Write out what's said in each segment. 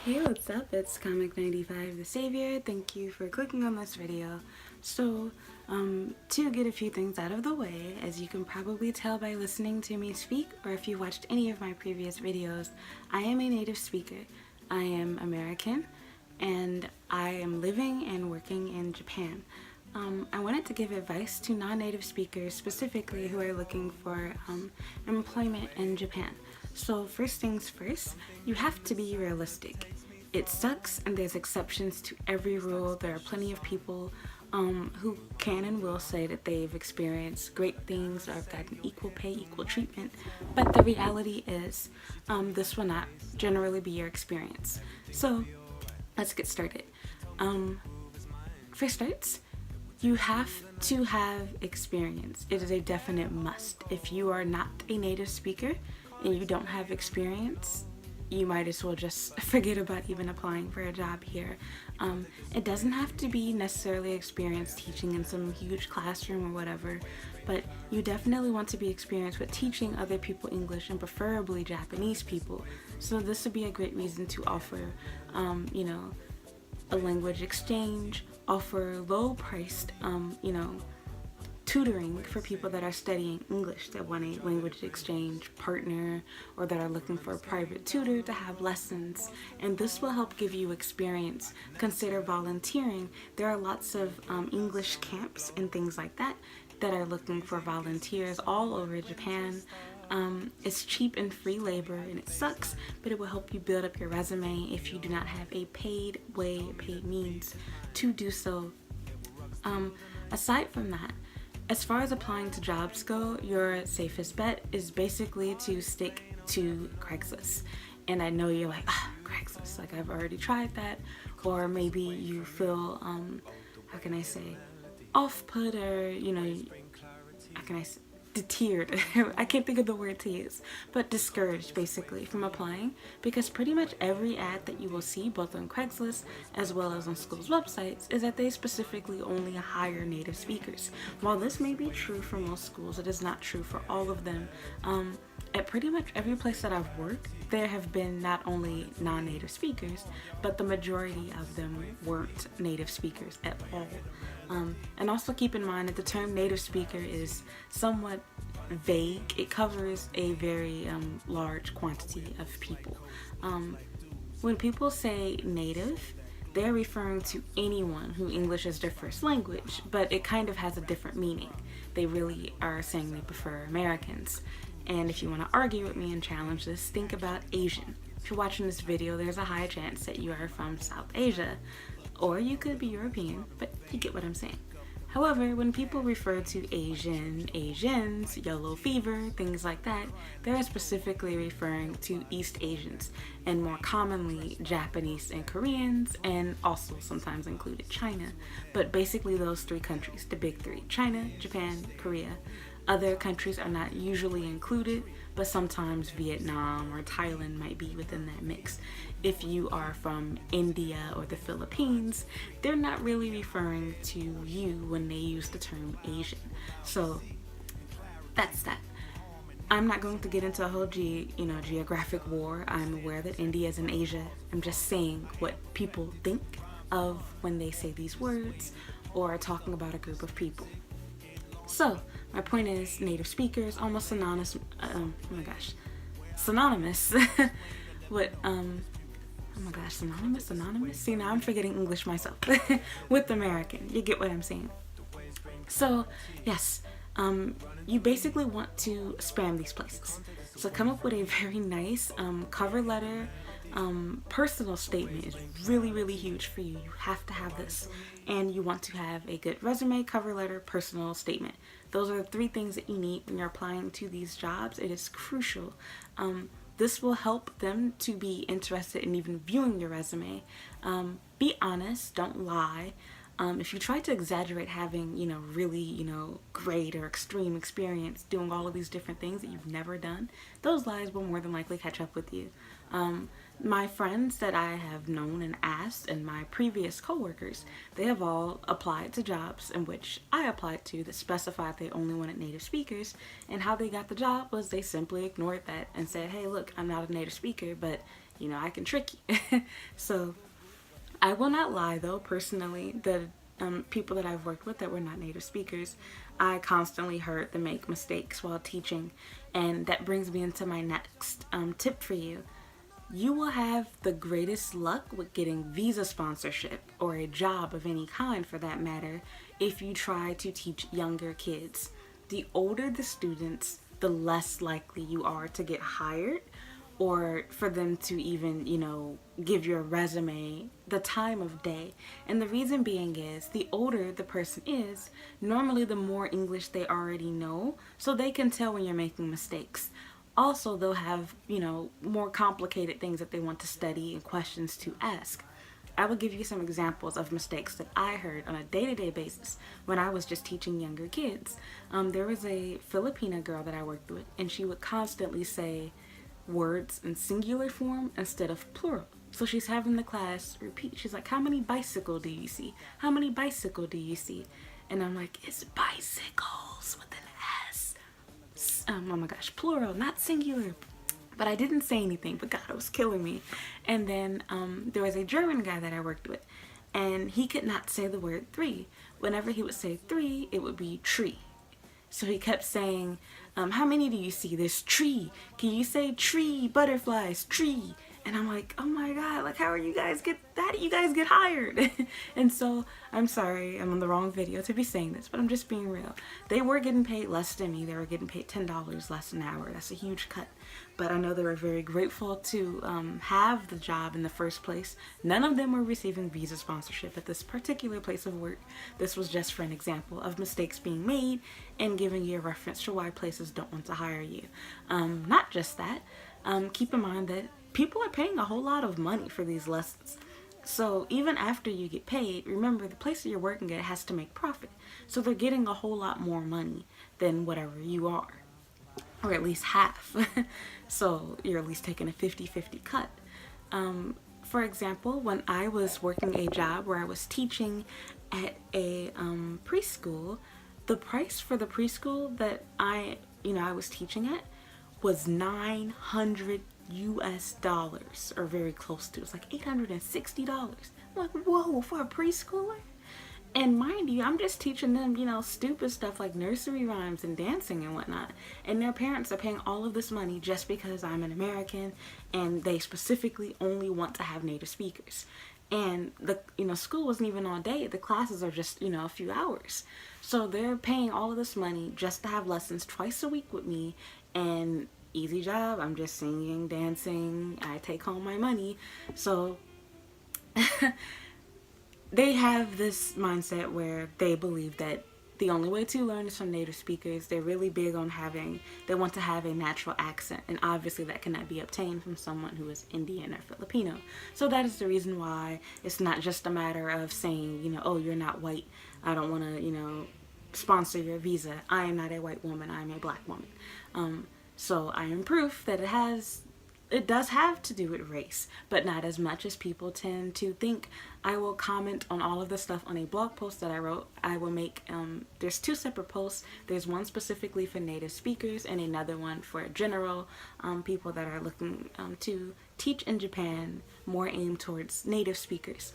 Hey, what's up? It's Comic95 the Savior. Thank you for clicking on this video. So, to get a few things out of the way, as you can probably tell by listening to me speak, or if you watched any of my previous videos, I am a native speaker. I am American, and I am living and working in Japan. I wanted to give advice to non-native speakers specifically who are looking for employment in Japan. So first things first, you have to be realistic. It sucks and there's exceptions to every rule. There are plenty of people who can and will say that they've experienced great things or have gotten equal pay, equal treatment, but the reality is this will not generally be your experience. So let's get started. For starts, you have to have experience. It is a definite must. If you are not a native speaker and you don't have experience, you might as well just forget about even applying for a job here. It doesn't have to be necessarily experience teaching in some huge classroom or whatever, but you definitely want to be experienced with teaching other people English and preferably Japanese people. So this would be a great reason to offer, a language exchange, offer low-priced, tutoring for people that are studying English, that want a language exchange partner, or that are looking for a private tutor to have lessons. And this will help give you experience. Consider volunteering. There are lots of English camps and things like that that are looking for volunteers all over Japan. It's cheap and free labor, and it sucks, but it will help you build up your resume if you do not have a paid means to do so. Aside from that, as far as applying to jobs go, your safest bet is basically to stick to Craigslist. And I know you're like, Craigslist, like I've already tried that. Or maybe you feel, how can I say, off-put, or, how can I say, deterred. I can't think of the word to use, but discouraged basically from applying, because pretty much every ad that you will see both on Craigslist as well as on schools' websites is that they specifically only hire native speakers. While this may be true for most schools, it is not true for all of them. At pretty much every place that I've worked, there have been not only non-native speakers, but the majority of them weren't native speakers at all. And also keep in mind that the term native speaker is somewhat vague. It covers a very large quantity of people. When people say native, they're referring to anyone who English is their first language, but it kind of has a different meaning. They really are saying they prefer Americans. And if you want to argue with me and challenge this, think about Asian. If you're watching this video, there's a high chance that you are from South Asia, or you could be European, but you get what I'm saying. However, when people refer to Asians, yellow fever, things like that, they're specifically referring to East Asians, and more commonly Japanese and Koreans, and also sometimes included China. But basically those three countries, the big three: China, Japan, Korea. Other countries are not usually included, but sometimes Vietnam or Thailand might be within that mix. If you are from India or the Philippines, they're not really referring to you when they use the term Asian. So that's that. I'm not going to get into a whole geographic war. I'm aware that India is in Asia. I'm just saying what people think of when they say these words or are talking about a group of people. So my point is, native speakers, almost synonymous, synonymous with, synonymous? See, now I'm forgetting English myself, with American. You get what I'm saying. So, yes, you basically want to spam these places. So come up with a very nice cover letter. Personal statement is really, really huge for you. You have to have this. And you want to have a good resume, cover letter, personal statement. Those are the three things that you need when you're applying to these jobs. It is crucial. This will help them to be interested in even viewing your resume. Be honest, don't lie. If you try to exaggerate having, really, great or extreme experience doing all of these different things that you've never done, those lies will more than likely catch up with you. My friends that I have known and asked and my previous coworkers, they have all applied to jobs in which I applied to that specified they only wanted native speakers, and how they got the job was they simply ignored that and said, hey, look, I'm not a native speaker, but I can trick you. So I will not lie though, personally, the people that I've worked with that were not native speakers, I constantly heard them make mistakes while teaching, and that brings me into my next tip for you. You will have the greatest luck with getting visa sponsorship, or a job of any kind for that matter, if you try to teach younger kids. The older the students, the less likely you are to get hired, or for them to even, give your resume the time of day. And the reason being is, the older the person is, normally the more English they already know, so they can tell when you're making mistakes. Also, they'll have, more complicated things that they want to study and questions to ask. I will give you some examples of mistakes that I heard on a day-to-day basis when I was just teaching younger kids. There was a Filipino girl that I worked with, and she would constantly say words in singular form instead of plural. So she's having the class repeat. She's like, how many bicycle do you see? How many bicycle do you see? And I'm like, it's bicycles with an S. Oh my gosh, plural, not singular. But I didn't say anything, but God, it was killing me. And then there was a German guy that I worked with, and he could not say the word three. Whenever he would say three, it would be tree. So he kept saying, how many do you see? There's tree. Can you say tree, butterflies, tree? And I'm like, oh my God, like, how are you guys get that? You guys get hired. And so I'm sorry, I'm on the wrong video to be saying this, but I'm just being real. They were getting paid less than me. They were getting paid $10 less an hour. That's a huge cut. But I know they were very grateful to have the job in the first place. None of them were receiving visa sponsorship at this particular place of work. This was just for an example of mistakes being made and giving you a reference to why places don't want to hire you. Not just that, keep in mind that people are paying a whole lot of money for these lessons. So even after you get paid, remember the place that you're working at has to make profit. So they're getting a whole lot more money than whatever you are, or at least half. So you're at least taking a 50-50 cut. For example, when I was working a job where I was teaching at a preschool, the price for the preschool that I was teaching at was $900 US dollars, or very close to. It's like $860. I'm like, whoa, for a preschooler? And mind you, I'm just teaching them, stupid stuff like nursery rhymes and dancing and whatnot. And their parents are paying all of this money just because I'm an American, and they specifically only want to have native speakers. And the school wasn't even all day. The classes are just a few hours. So they're paying all of this money just to have lessons twice a week with me, and easy job. I'm just singing, dancing. I take home my money. So they have this mindset where they believe that the only way to learn is from native speakers. They're really big on they want to have a natural accent, and obviously that cannot be obtained from someone who is Indian or Filipino. So that is the reason why it's not just a matter of saying, oh, you're not white, I don't want to, sponsor your visa. I am not a white woman, I am a black woman. So I am proof that it does have to do with race, but not as much as people tend to think. I will comment on all of this stuff on a blog post that I wrote. I will make, there's two separate posts. There's one specifically for native speakers and another one for general people that are looking to teach in Japan, more aimed towards native speakers.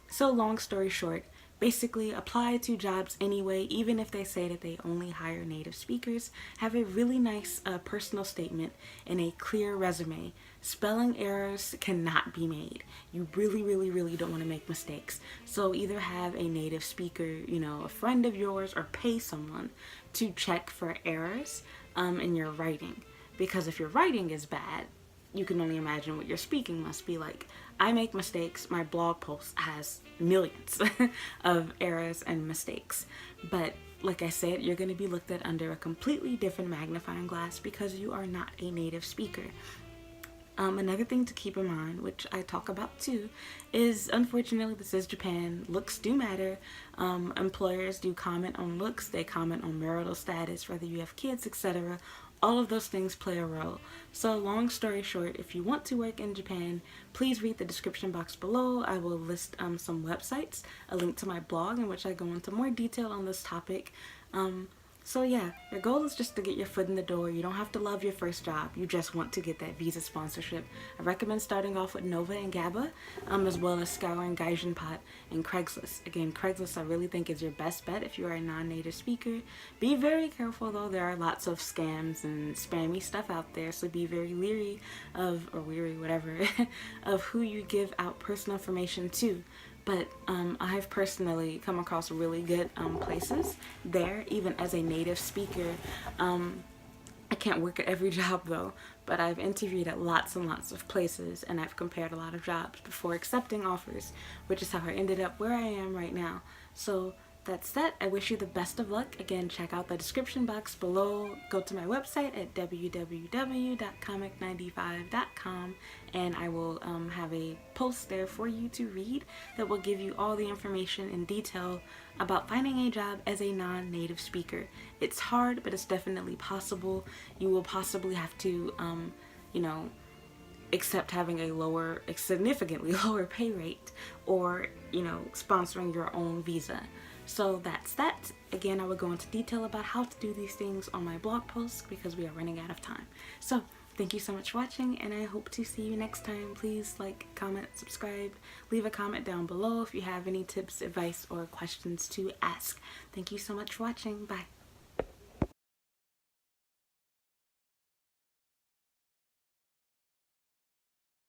So long story short, basically apply to jobs anyway, even if they say that they only hire native speakers. Have a really nice personal statement and a clear resume. Spelling errors cannot be made. You really, really, really don't want to make mistakes. So either have a native speaker, a friend of yours, or pay someone to check for errors in your writing. Because if your writing is bad, you can only imagine what your speaking must be like. I make mistakes. My blog post has millions of errors and mistakes. But like I said, you're going to be looked at under a completely different magnifying glass because you are not a native speaker. Another thing to keep in mind, which I talk about too, is unfortunately this is Japan. Looks do matter. Employers do comment on looks. They comment on marital status, whether you have kids, etc. All of those things play a role. So long story short, if you want to work in Japan, please read the description box below. I will list some websites, a link to my blog in which I go into more detail on this topic. So yeah, your goal is just to get your foot in the door. You don't have to love your first job. You just want to get that visa sponsorship. I recommend starting off with Nova and GABA, as well as scouring Gaijinpot and Craigslist. Again, Craigslist I really think is your best bet if you are a non-native speaker. Be very careful though. There are lots of scams and spammy stuff out there, so be very leery of, or weary, whatever, of who you give out personal information to. But I've personally come across really good places there, even as a native speaker. I can't work at every job though, but I've interviewed at lots and lots of places, and I've compared a lot of jobs before accepting offers, which is how I ended up where I am right now. So that's that. I wish you the best of luck. Again, check out the description box below. Go to my website at www.comic95.com, and I will have a post there for you to read that will give you all the information in detail about finding a job as a non-native speaker. It's hard, but it's definitely possible. You will possibly have to, you know, accept having a significantly lower pay rate, or, you know, sponsoring your own visa. So that's that. Again, I will go into detail about how to do these things on my blog post because we are running out of time. So thank you so much for watching, and I hope to see you next time. Please like, comment, subscribe, leave a comment down below if you have any tips, advice, or questions to ask. Thank you so much for watching. Bye.